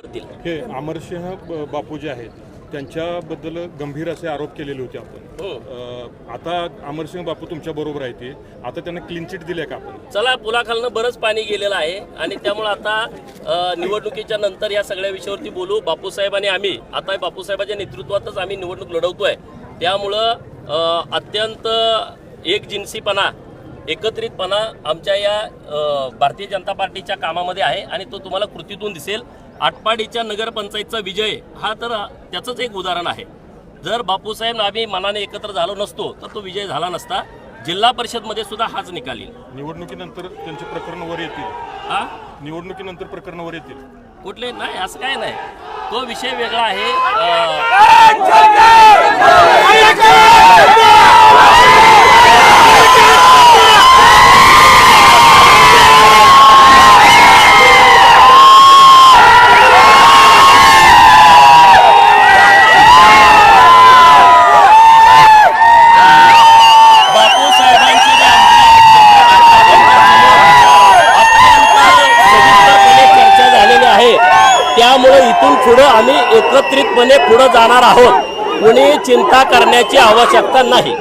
करतील। हे अमरसिंह बापू जे आहेत त्यांच्याबद्दल गंभीर असे आरोप केलेले होते आपण। आता अमरसिंह बापू तुमच्या बरोबर आहे ते, आता त्यांना क्लीन चिट दिले का आपण? चला, पुलाखालनं बरंच पाणी गेलेलं आहे आणि त्यामुळे आता निवडणुकीच्या नंतर या सगळ्या विषयावरती बोलू। बापूसाहेब आणि आम्ही आता बापूसाहेबांच्या नेतृत्वातच आम्ही निवडणूक लढवतोय, त्यामुळं अत्यंत एकजिनसीपणा एकत्रितपणा आमच्या या भारतीय जनता पार्टीच्या कामामध्ये आहे आणि तो तुम्हाला कृतीतून दिसेल। आटपाडीच्या नगरपंचायतचा विजय हा तर त्याचंच एक उदाहरण आहे। जर बापूसाहेब आम्ही मनाने एकत्र झालो नसतो तर तो विजय झाला नसता। जिल्हा परिषदमध्ये सुद्धा हाच निकाल येईल। निवडणुकीनंतर त्यांचे प्रकरण वर येतील। हा, निवडणुकीनंतर प्रकरण वर येतील कुठले नाही, असं काय नाही, तो विषय वेगळा आहे। त्यामुळे इथून पुढे आम्ही एकत्रितपणे पुढे जाणार आहोत। कोणी चिंता करण्याची आवश्यकता नाही।